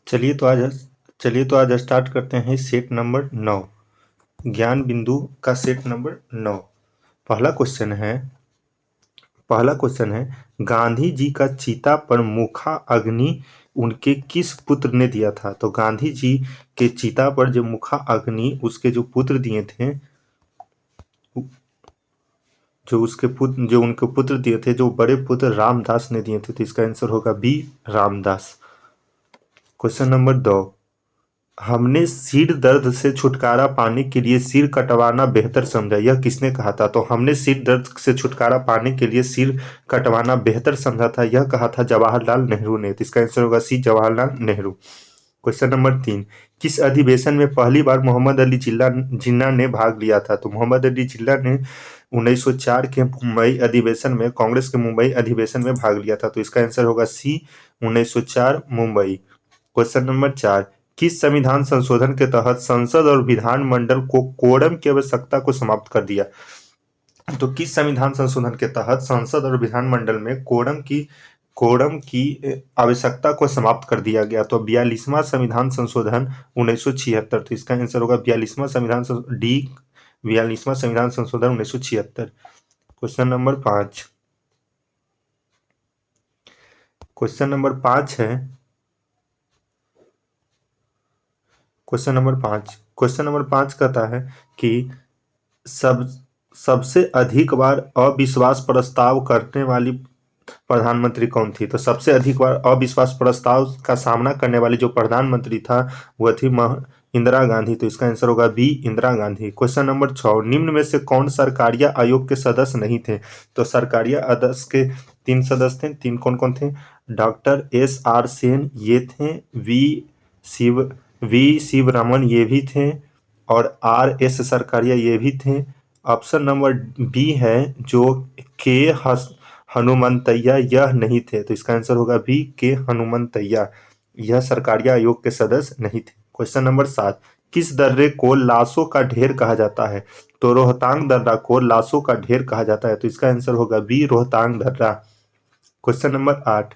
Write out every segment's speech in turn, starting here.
चलिए तो आज चलिए तो आज स्टार्ट करते हैं सेट नंबर 9, ज्ञान बिंदु का सेट नंबर 9। पहला क्वेश्चन है पहला क्वेश्चन है गांधी जी का चिता पर मुखा अग्नि उनके किस पुत्र ने दिया था? तो गांधी जी के चिता पर जो मुखा अग्नि उसके जो पुत्र दिए थे, जो उनके पुत्र दिए थे, जो बड़े पुत्र रामदास ने दिए थे, तो इसका आंसर होगा बी, रामदास। क्वेश्चन नंबर 2, हमने सिर दर्द से छुटकारा पाने के लिए सिर कटवाना बेहतर समझा, यह किसने कहा था? तो हमने सिर दर्द से छुटकारा पाने के लिए सिर कटवाना बेहतर समझा था, यह कहा था जवाहरलाल नेहरू ने। तो इसका आंसर होगा सी, जवाहरलाल नेहरू। क्वेश्चन नंबर 3, किस अधिवेशन में पहली बार मोहम्मद अली जिन्ना ने भाग लिया था? तो मोहम्मद अली जिन्ना ने 1904 के मुंबई अधिवेशन में, कांग्रेस के मुंबई अधिवेशन में भाग लिया था। तो इसका आंसर होगा सी, 1904 मुंबई। क्वेश्चन नंबर 4, किस संविधान संशोधन के तहत संसद और विधानमंडल को कोरम की आवश्यकता को समाप्त कर दिया? तो किस संविधान संशोधन के तहत संसद और विधानमंडल में कोरम की आवश्यकता को समाप्त कर दिया गया? तो 42वां संविधान संशोधन 1976। तो इसका आंसर होगा 42वां संविधान डी, 42वां संविधान संशोधन 1976। क्वेश्चन नंबर 5, क्वेश्चन नंबर 5 है क्वेश्चन नंबर 5 क्वेश्चन नंबर 5 कहता है कि सबसे अधिक बार अविश्वास प्रस्ताव करने वाली प्रधानमंत्री कौन थी? तो सबसे अधिक बार अविश्वास प्रस्ताव का सामना करने वाली जो प्रधानमंत्री था वह थी इंदिरा गांधी। तो इसका आंसर होगा B, Indira Gandhi. Question number 6, निम्न में से कौन सरकारिया आयोग के सदस्य नहीं थे? तो सरकारिया अध्यक्ष के 3 सदस्य थे। 3 कौन कौन थे? डॉक्टर SR सेन ये थे, वी शिवरामन ये भी थे, और RS सरकारिया ये भी थे। ऑप्शन नंबर बी है जो के हनुमंतैया यह नहीं थे। तो इसका आंसर होगा बी, के हनुमंतैया, यह सरकारिया आयोग के सदस्य नहीं थे। क्वेश्चन नंबर 7, किस दर्रे को लाशों का ढेर कहा जाता है? तो रोहतांग दर्रा को लाशों का ढेर कहा जाता है। तो इसका आंसर होगा बी, रोहतांग दर्रा। क्वेश्चन नंबर 8,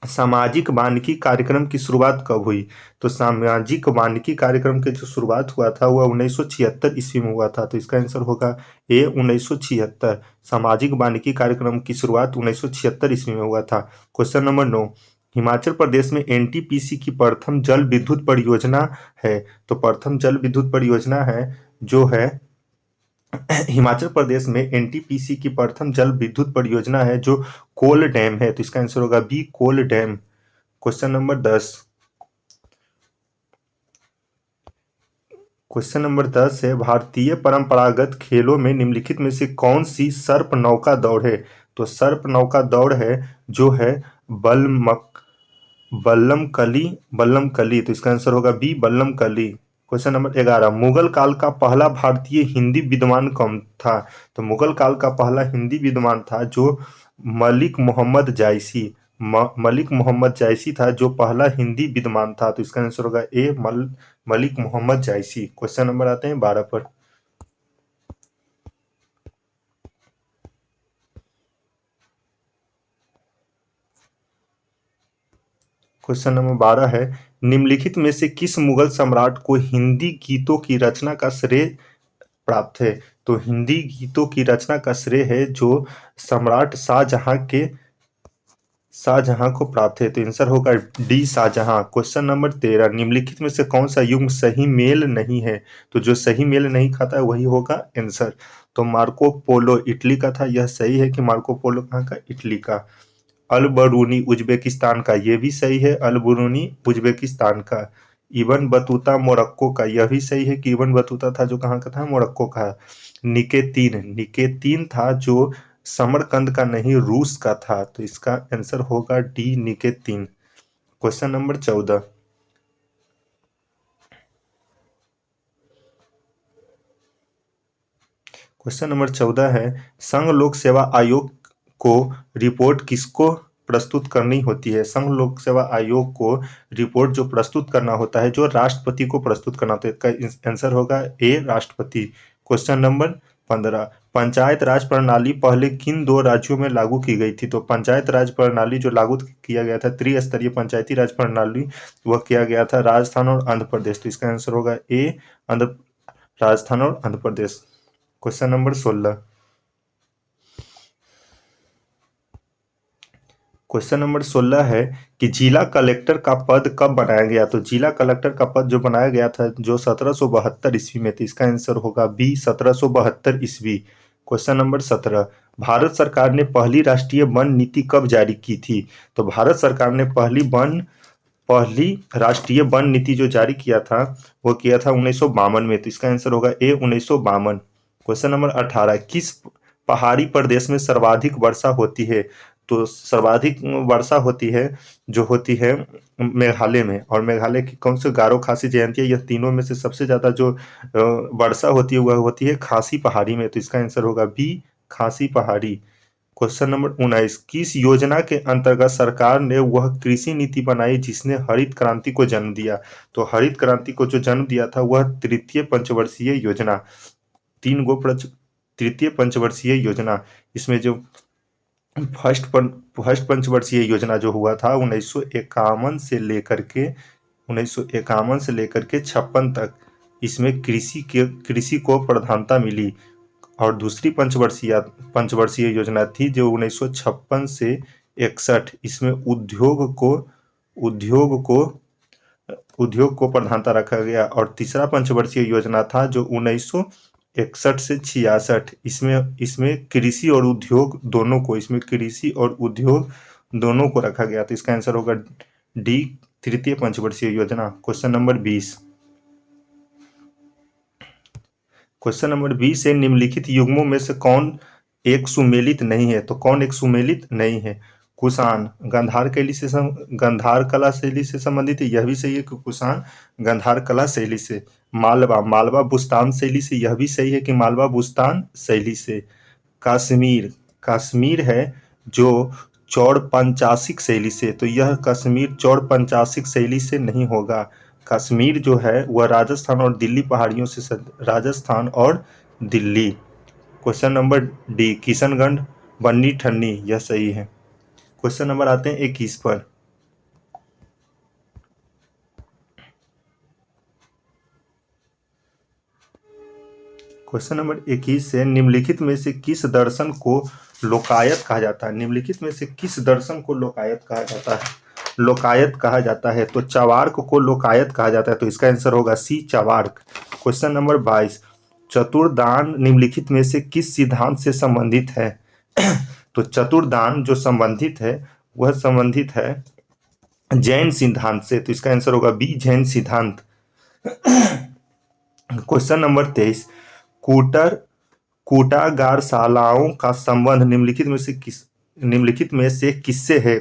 सामाजिक वानिकी कार्यक्रम की शुरुआत कब हुई? तो सामाजिक वानिकी कार्यक्रम की जो शुरुआत हुआ था वह 1976 ईस्वी में हुआ था। तो इसका आंसर होगा ए, 1976। सामाजिक वानिकी कार्यक्रम की शुरुआत 1976 ईस्वी में हुआ था। क्वेश्चन नंबर 9, हिमाचल प्रदेश में NTPC की प्रथम जल विद्युत परियोजना है। तो प्रथम जल विद्युत परियोजना है जो है हिमाचल प्रदेश में NTPC की प्रथम जल विद्युत परियोजना है जो कोल डैम है। तो इसका आंसर होगा B, Kol Dam. Question number 10, question number 10 है भारतीय परंपरागत खेलों में निम्नलिखित में से कौन सी सर्प नौका दौड़ है? तो सर्प नौका दौड़ है जो है बल्लम कली। तो इसका आंसर होगा बी, बल्लम कली। क्वेश्चन नंबर 11, मुगल काल का पहला भारतीय हिंदी विद्वान कौन था? तो मुगल काल का पहला हिंदी विद्वान था जो मलिक मोहम्मद जायसी मलिक मोहम्मद जायसी था, जो पहला हिंदी विद्वान था। तो इसका आंसर होगा ए, मलिक मोहम्मद जायसी। क्वेश्चन नंबर आते हैं 12 पर। क्वेश्चन नंबर 12 है निम्नलिखित में से किस मुगल सम्राट को हिंदी गीतों की रचना का श्रेय प्राप्त है? तो हिंदी गीतों की रचना का श्रेय है जो सम्राट शाहजहां को प्राप्त है। तो आंसर होगा डी, शाहजहां। क्वेश्चन नंबर 13, निम्नलिखित में से कौन सा युग्म सही मेल नहीं है? तो जो सही मेल नहीं खाता है वही होगा आंसर। तो मार्को पोलो इटली का था, यह सही है कि मार्को पोलो कहाँ का? इटली का। अल बरूनी उज्बेकिस्तान का, यह भी सही है, अल बरूनी उज्बेकिस्तान का। इबन बतूता मोरक्को का, यह भी सही है कि इबन बतूता था जो कहाँ का था? मोरक्को का। निकेतीन था जो समरकंद का नहीं, रूस का था। तो इसका आंसर होगा डी, निकेतीन। क्वेश्चन नंबर 14, क्वेश्चन नंबर 14 है संघ लोक सेवा आयोग को रिपोर्ट किसको प्रस्तुत करनी होती है? संघ लोक सेवा आयोग को रिपोर्ट जो प्रस्तुत करना होता है, जो राष्ट्रपति को प्रस्तुत करना होता है। इसका आंसर होगा ए, राष्ट्रपति। Question number 15। पंचायत राज प्रणाली पहले किन दो राज्यों में लागू की गई थी? तो पंचायत राज प्रणाली जो लागू किया गया था, त्रिस्तरीय पंचायती राज प्रणाली, वह किया गया था राजस्थान और आंध्र प्रदेश। तो इसका आंसर होगा ए, आंध्र, राजस्थान और Andhra Pradesh. Question number 16। Question number 16 है कि जिला कलेक्टर का पद कब बनाया गया? तो जिला कलेक्टर का पद जो बनाया गया था जो 1772 ईस्वी में, तो इसका आंसर होगा बी, 1772 ईस्वी। Question number 17। भारत सरकार ने पहली राष्ट्रीय वन नीति कब जारी की थी? तो भारत सरकार ने पहली राष्ट्रीय वन नीति जो जारी किया था वो किया था 1952 में। तो इसका आंसर होगा ए, 1952। Question number 18। किस पहाड़ी प्रदेश में सर्वाधिक वर्षा होती है? तो सर्वाधिक वर्षा होती है जो होती है मेघालय में, और मेघालय की कौन से गारो खासी जयंती है, यह तीनों में से सबसे ज्यादा जो वर्षा होती है वह होती है खासी पहाड़ी में। तो इसका आंसर होगा बी, खासी पहाड़ी। Question number 19। किस योजना के अंतर्गत सरकार ने वह कृषि नीति बनाई जिसने हरित क्रांति को जन्म दिया? तो हरित क्रांति को जो जन्म दिया था वह तृतीय पंचवर्षीय योजना, तृतीय पंचवर्षीय योजना। इसमें जो फर्स्ट पंचवर्षीय योजना जो हुआ था 1951 से लेकर के 56 तक, इसमें कृषि को प्रधानता मिली। और दूसरी पंचवर्षीय योजना थी जो 1956 से 61, इसमें उद्योग को प्रधानता रखा गया। और तीसरा पंचवर्षीय योजना था जो 1961 से 66, इसमें कृषि और उद्योग दोनों को रखा गया। तो इसका आंसर होगा डी, तृतीय पंचवर्षीय योजना। Question number 20। क्वेश्चन नंबर 20 है निम्नलिखित युग्मों में से कौन एक सुमेलित नहीं है? तो कौन एक सुमेलित नहीं है? कुषाण गंधार कला शैली से संबंधित है, यह भी सही है कि कुषाण गंधार कला शैली से। मालवा बुस्तान शैली से, यह भी सही है कि मालवा बुस्तान शैली से। कश्मीर है जो चौड़ पंचाशिक शैली से, तो यह कश्मीर चौड़ पंचाशिक शैली से नहीं होगा। कश्मीर जो है वह राजस्थान और दिल्ली पहाड़ियों से, राजस्थान और Delhi. Question number D, Kishangarh Bani Thani, यह सही है। क्वेश्चन नंबर आते हैं 21 पर। क्वेश्चन नंबर 21 से निम्नलिखित में से किस दर्शन को लोकायत कहा जाता है? निम्नलिखित में से किस दर्शन को लोकायत कहा जाता है? लोकायत कहा जाता है तो चवार्क को लोकायत कहा जाता है। तो इसका आंसर होगा सी, चवार्क। Question number 22। चतुर्दान निम्नलिखित में से किस सिद्धांत से संबंधित है? तो चतुर्दान जो संबंधित है वह संबंधित है जैन सिद्धांत से। तो इसका आंसर होगा बी, जैन सिद्धांत। Question number 23। कूटागारशालाओं का संबंध निम्नलिखित में से किससे है?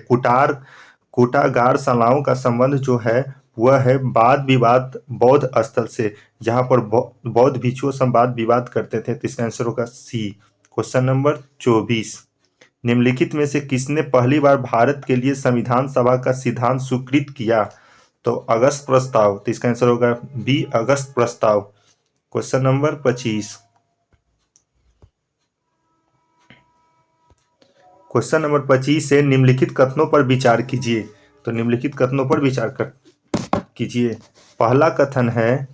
कूटागारशालाओं का संबंध जो है वह है वाद विवाद बौद्ध स्थल से, जहां पर बौद्ध भिक्षुओं से वाद विवाद करते थे। तो इसका आंसर होगा सी। Question number 24। निम्नलिखित में से किसने पहली बार भारत के लिए संविधान सभा का सिद्धांत स्वीकृत किया? तो अगस्त प्रस्ताव। तो इसका आंसर होगा बी, अगस्त प्रस्ताव। Question number 25। क्वेश्चन नंबर 25 से निम्नलिखित कथनों पर विचार कीजिए। तो निम्नलिखित कथनों पर विचार कीजिए। पहला कथन है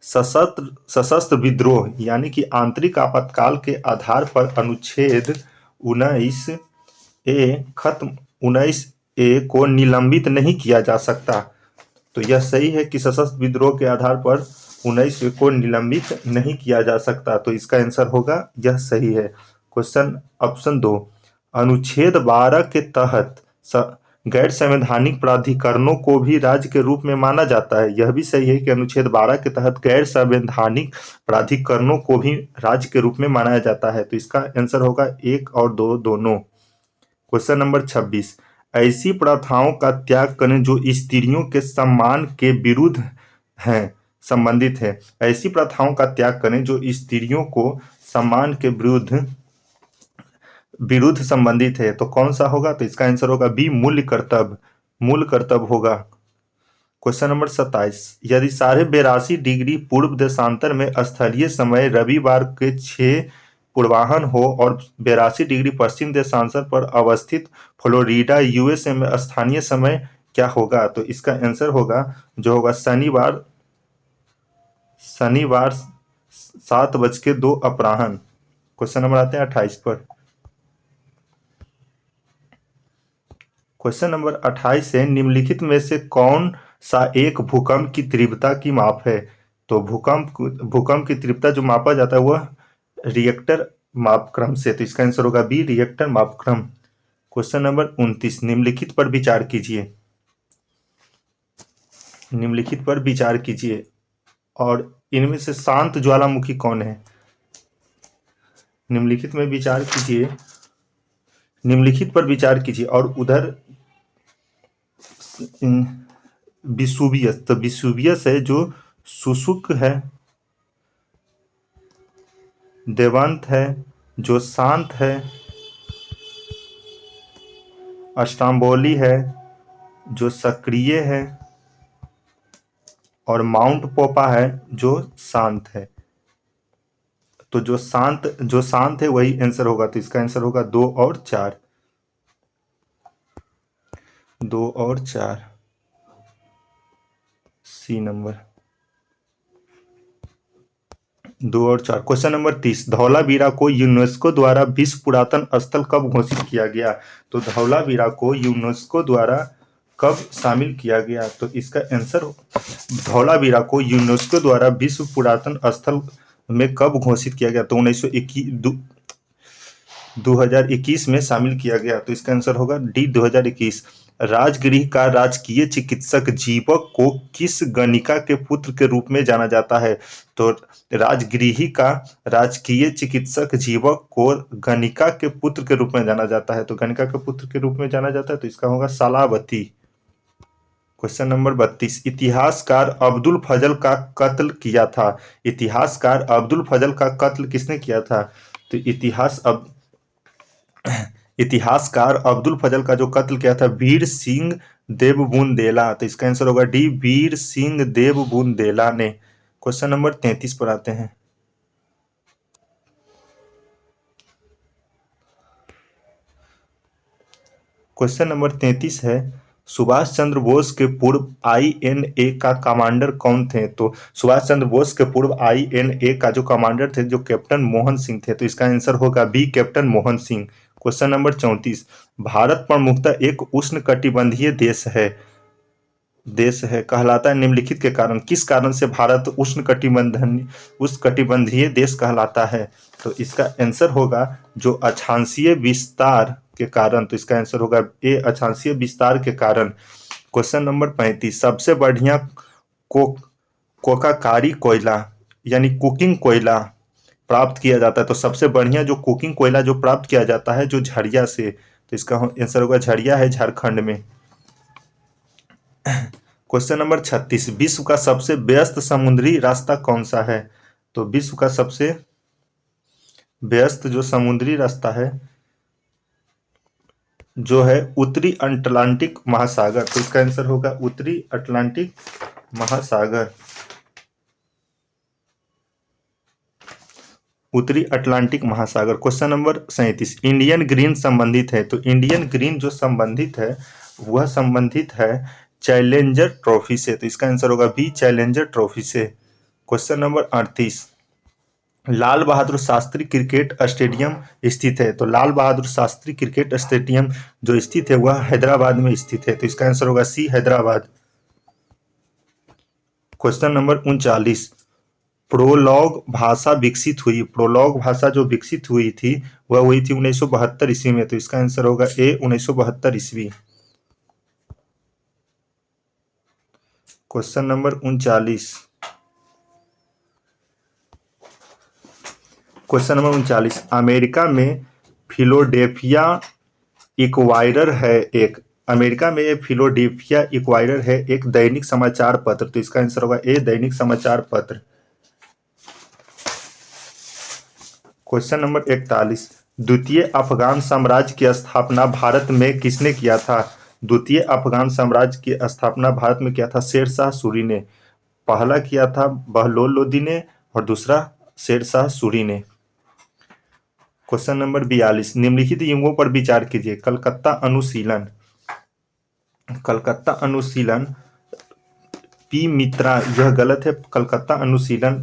सशस्त्र विद्रोह यानी कि आंतरिक आपातकाल के आधार पर अनुच्छेद 19A को निलंबित नहीं किया जा सकता। तो यह सही है कि सशस्त्र विद्रोह के आधार पर 19A को निलंबित नहीं किया जा सकता। तो इसका आंसर होगा यह सही है। Question option 2। अनुच्छेद 12 के तहत गैर संवैधानिक प्राधिकरणों को भी राज्य के रूप में माना जाता है। यह भी सही है कि अनुच्छेद 12 के तहत गैर संवैधानिक प्राधिकरणों को भी राज्य के रूप में माना जाता है। तो इसका आंसर होगा 1 और 2 दोनों। Question number 26। ऐसी प्रथाओं का त्याग करें जो स्त्रियों के सम्मान के विरुद्ध हैं, संबंधित है। ऐसी प्रथाओं का त्याग करें जो स्त्रियों को सम्मान के विरुद्ध संबंधित है। तो कौन सा होगा? तो इसका आंसर होगा बी, मूल कर्तव्य होगा। Question number 27। यदि 82.5 डिग्री पूर्व देशांतर में स्थलीय समय रविवार के 6 पूर्वाहन हो और 82 डिग्री पश्चिम देशांतर पर अवस्थित फ्लोरिडा यूएसए में स्थानीय समय क्या होगा? तो इसका आंसर होगा जो होगा शनिवार 7:02 अपराह्न। क्वेश्चन नंबर आते हैं 28 पर। क्वेश्चन नंबर 28 है, निम्नलिखित में से कौन सा एक भूकंप की तीव्रता की माप है? तो भूकंप की तीव्रता जो मापा जाता है वह रिएक्टर मापक्रम से, तो इसका आंसर होगा बी, रिएक्टर मापक्रम। क्वेश्चन नंबर 29, निम्नलिखित पर विचार कीजिए। निम्नलिखित पर विचार कीजिए और इनमें से शांत ज्वालामुखी कौन है? निम्नलिखित में विचार कीजिए, निम्नलिखित पर विचार कीजिए और उधर विसुवियस, तो विसुवियस है जो शुष्क है, देवंत है जो शांत है, अस्टाम्बोली है जो सक्रिय है और माउंट पोपा है जो शांत है। तो जो शांत है वही आंसर होगा, तो इसका आंसर होगा 2 और 4। 2 और 4 सी नंबर 2 और 4। क्वेश्चन नंबर 30, धौलावीरा को यूनेस्को द्वारा विश्व पुरातन स्थल कब घोषित किया गया? तो धौलावीरा को यूनेस्को द्वारा कब शामिल किया गया? तो इसका आंसर, धौलावीरा को यूनेस्को द्वारा विश्व पुरातन स्थल में कब घोषित किया गया? तो 2021 में शामिल किया गया, तो इसका आंसर होगा डी, 2021। राजगृह का राजकीय चिकित्सक जीवक को किस गणिका के पुत्र के रूप में जाना जाता है? तो राजगृह का राजकीय चिकित्सक जीवक को गणिका के पुत्र के रूप में जाना जाता है, तो गणिका के पुत्र के रूप में जाना जाता है, तो इसका होगा सालावती। क्वेश्चन नंबर 32, इतिहासकार अब्दुल फजल का कत्ल किया था। इतिहासकार अब्दुल फजल का कत्ल किसने किया था? तो इतिहासकार अब्दुल फजल का जो कत्ल किया था वीर सिंह देवबुंदेला, तो इसका आंसर होगा डी, वीर सिंह देवबुंदेला ने। क्वेश्चन नंबर 33 पर आते हैं। क्वेश्चन नंबर 33 है, सुभाष चंद्र बोस के पूर्व आईएनए का कमांडर कौन थे? तो सुभाष चंद्र बोस के पूर्व आईएनए का जो कमांडर थे जो कैप्टन मोहन सिंह थे, तो इसका आंसर होगा B, captain Mohan Singh. Question number 34, Bharat प्रमुखतः एक उष्णकटिबंधीय देश है कहलाता है निम्नलिखित के कारण। किस कारण से भारत उष्णकटिबंधीय देश कहलाता है? तो इसका आंसर होगा जो अक्षांशीय विस्तार के कारण, तो इसका आंसर होगा ए, अक्षांशीय विस्तार के कारण। क्वेश्चन नंबर 35, सबसे बढ़िया कोकाकारी कोयला यानी कुकिंग कोयला प्राप्त किया जाता है, तो सबसे बढ़िया जो कुकिंग कोयला जो प्राप्त किया जाता है जो झरिया से, तो इसका आंसर होगा झरिया है झारखंड में। क्वेश्चन नंबर 36, विश्व का सबसे व्यस्त समुद्री रास्ता कौन सा है? तो विश्व का सबसे व्यस्त जो समुद्री रास्ता है जो है उत्तरी अटलांटिक महासागर, तो इसका आंसर होगा उत्तरी अटलांटिक महासागर। उत्तरी अटलांटिक महासागर। क्वेश्चन नंबर 37, इंडियन ग्रीन संबंधित है, तो इंडियन ग्रीन जो संबंधित है वह संबंधित है चैलेंजर ट्रॉफी से, तो इसका आंसर होगा बी, चैलेंजर ट्रॉफी से। Question number 38, Lal Bahadur Shastri cricket stadium स्थित है, तो लाल बहादुर शास्त्री क्रिकेट स्टेडियम जो स्थित है वह हैदराबाद में स्थित है, तो इसका आंसर होगा सी, हैदराबाद। क्वेश्चन नंबर 39, प्रोलॉग भाषा विकसित हुई, प्रोलॉग भाषा जो विकसित हुई थी वह हुई थी 1972 ईस्वी में, तो इसका आंसर होगा ए, 1972 ईस्वी। Question number 39, question number 39, America में फिलोडेल्फिया इक्वायरर है एक, अमेरिका में फिलोडेल्फिया इक्वायरर है एक दैनिक समाचार पत्र, तो इसका आंसर होगा ए, दैनिक समाचार पत्र। क्वेश्चन नंबर 41, द्वितीय अफगान साम्राज्य की स्थापना भारत में किसने किया था? द्वितीय अफगान साम्राज्य की स्थापना भारत में किया था शेरशाह सूरी ने। पहला किया था बहलोल लोदी ने और दूसरा शेरशाह सूरी ने। क्वेश्चन नंबर 42, निम्नलिखित युगों पर विचार कीजिए। कलकत्ता अनुशीलन, कलकत्ता अनुशीलन पी मित्रा, यह गलत है। कलकत्ता अनुशीलन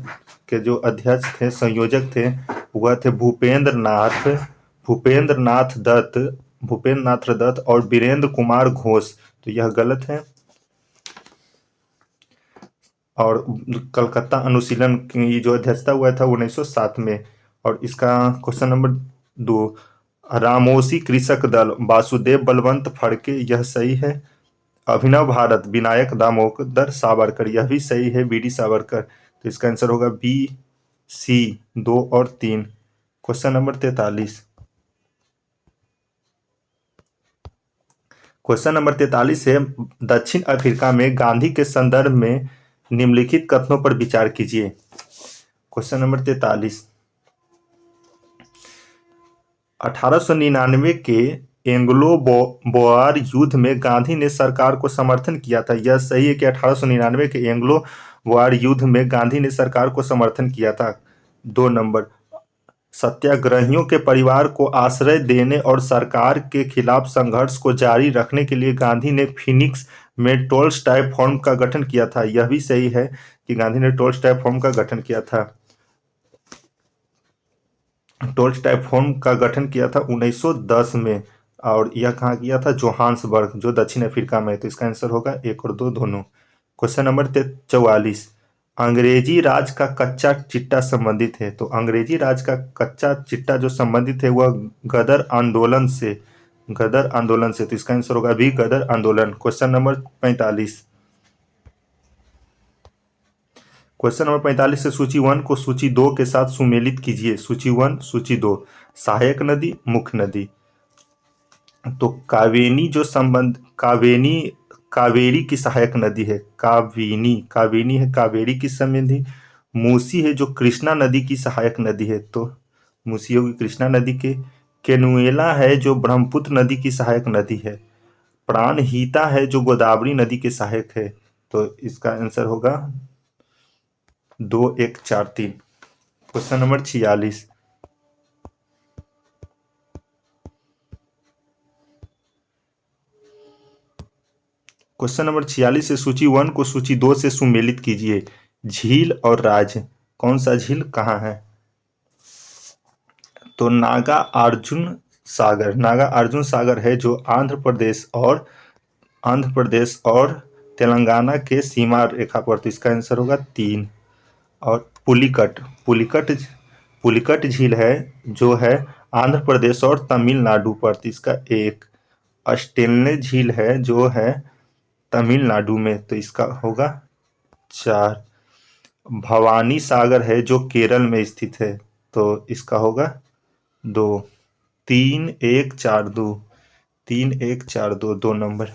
के जो अध्यक्ष थे, संयोजक थे, वह थे भूपेंद्र नाथ दत्त और वीरेंद्र कुमार घोष, तो यह गलत है। और कलकत्ता अनुशीलन की जो अध्यक्षता हुआ था 1907 में। और इसका क्वेश्चन नंबर 2, रामोसी कृषक दल वासुदेव बलवंत फड़के, यह सही है। अभिनव भारत विनायक दामोदर सावरकर, यह भी सही है, बीडी सावरकर। तो इसका आंसर होगा बी सी 2 और 3। क्वेश्चन नंबर 43, क्वेश्चन नंबर 43 है, दक्षिण अफ्रीका में गांधी के संदर्भ में निम्नलिखित कथनों पर विचार कीजिए। क्वेश्चन नंबर 43, 1899 के एंग्लो बोआर युद्ध में गांधी ने सरकार को समर्थन किया था, यह सही है कि 1899 के एंग्लो बोआर युद्ध में गांधी ने सरकार को समर्थन किया था। 2 नंबर, सत्याग्रहियों के परिवार को आश्रय देने और सरकार के खिलाफ संघर्ष को जारी रखने के लिए गांधी ने फिनिक्स में टोल्स्टॉय फोरम का गठन किया था, यह भी सही है कि गांधी ने टोल्स्टॉय फोरम का गठन किया था। टोल्स्टॉय फोरम का गठन किया था 1910 में, और यह कहाँ किया था? जोहान्सबर्ग, जो दक्षिण अफ्रीका में है। तो इसका आंसर होगा 1 और 2 दोनों। क्वेश्चन नंबर 44, अंग्रेजी राज का कच्चा चिट्टा संबंधित है। तो अंग्रेजी राज का कच्चा चिट्टा जो संबंधित है वह गदर आंदोलन से, तो इसका आंसर होगा भी गदर आंदोलन। क्वेश्चन नंबर 45, क्वेश्चन नंबर 45 से सूची 1 को सूची 2 के साथ सुमेलित कीजिए। सूची 1, सूची 2, सहायक नदी, मुख्य नदी। तो कावेनी जो संबंध, कावेरी की सहायक नदी है, कावेनी है कावेरी की संबंधी। मूसी है जो कृष्णा नदी की सहायक नदी है, तो मूसी होगी कृष्णा नदी के। केनुएला है जो ब्रह्मपुत्र नदी की सहायक नदी है। प्राणहिता है जो गोदावरी नदी के सहायक है, तो इसका आंसर होगा 2, 1, 4, 3। क्वेश्चन नंबर 46, क्वेश्चन नंबर 46 से सूची 1 को सूची 2 से सुमेलित कीजिए। झील और राज, कौन सा झील कहाँ है? तो नागा अर्जुन सागर है जो आंध्र प्रदेश और तेलंगाना के सीमा रेखा पर, तो इसका आंसर होगा 3। और पुलिकट झील है जो है आंध्र प्रदेश और तमिलनाडु पर, तो इसका 1। अस्टेलने झील है जो है तमिलनाडु में, तो इसका होगा 4। भवानी सागर है जो केरल में स्थित है, तो इसका होगा 2। 3, 1, 4, 2, 3, 1, 4, 2, 2 नंबर।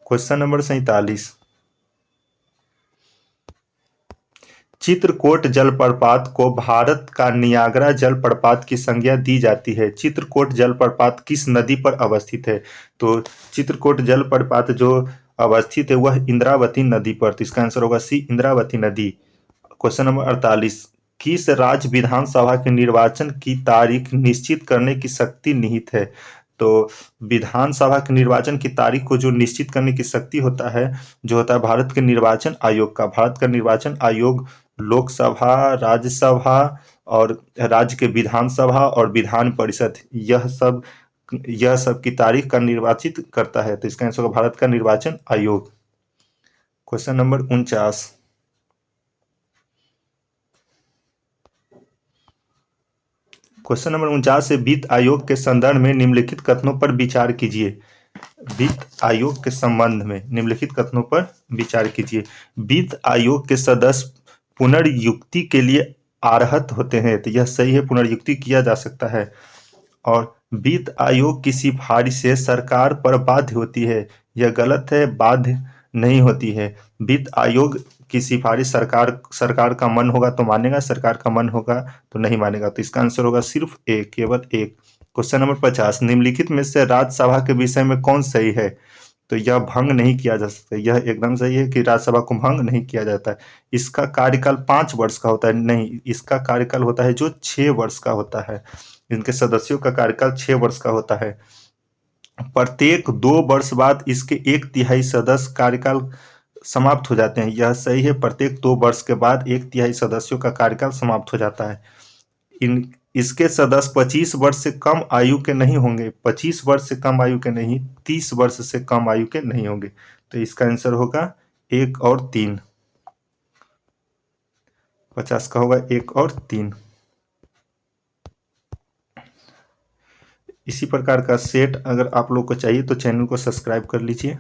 क्वेश्चन नंबर 47, चित्रकोट जलप्रपात को भारत का नियाग्रा जलप्रपात की संज्ञा दी जाती है। चित्रकोट जलप्रपात किस नदी पर अवस्थित है? तो चित्रकोट जलप्रपात जो अवस्थित है वह इंद्रावती नदी पर, तो इसका आंसर होगा सी, इंद्रावती नदी। क्वेश्चन नंबर 48, किस राज्य विधानसभा के निर्वाचन की तारीख निश्चित करने की शक्ति निहित है? तो विधानसभा के निर्वाचन की तारीख को जो निश्चित करने की शक्ति होता है, जो होता है भारत के निर्वाचन आयोग का। भारत का निर्वाचन आयोग लोकसभा, राज्यसभा और राज्य के विधानसभा और विधान परिषद, यह सब की तारीख का निर्वाचित करता है, तो इसका आंसर होगा भारत का निर्वाचन आयोग। क्वेश्चन नंबर 49, क्वेश्चन नंबर 49 से वित्त आयोग के संदर्भ में निम्नलिखित कथनों पर विचार कीजिए। वित्त आयोग के संबंध में निम्नलिखित कथनों पर विचार कीजिए। वित्त आयोग के सदस्य पुनर्नियुक्ति के लिए अर्हत होते हैं, तो यह सही है, पुनर्नियुक्ति किया जा सकता है। और वित्त आयोग की सिफारिश से सरकार पर बाध्य होती है, यह गलत है, बाध्य नहीं होती है। वित्त आयोग की सिफारिश सरकार का मन होगा तो मानेगा, सरकार का मन होगा तो नहीं मानेगा, तो इसका आंसर होगा सिर्फ एक, केवल एक। क्वेश्चन नंबर 50, निम्नलिखित में से राज्यसभा के विषय में कौन सही है? तो यह भंग नहीं किया जा सकता, यह एकदम सही है कि राज्यसभा को भंग नहीं किया जाता है। इसका कार्यकाल 5 वर्ष का होता है, नहीं, इसका कार्यकाल होता है जो 6 वर्ष का होता है। इनके सदस्यों का कार्यकाल 6 वर्ष का होता है। प्रत्येक 2 वर्ष बाद इसके 1/3 सदस्य कार्यकाल समाप्त हो जाते हैं। यह सही है, प्रत्येक 2 वर्ष के बाद 1/3 सदस्यों का कार्यकाल समाप्त हो जाता है। इसके सदस्य 25 वर्ष से कम आयु के नहीं होंगे, 25 वर्ष से कम आयु के नहीं, 30 वर्ष से कम आयु के नहीं होंगे। तो इसका आंसर होगा 1 और 3। 50 का होगा 1 और 3। इसी प्रकार का सेट अगर आप लोग को चाहिए तो चैनल को सब्सक्राइब कर लीजिए।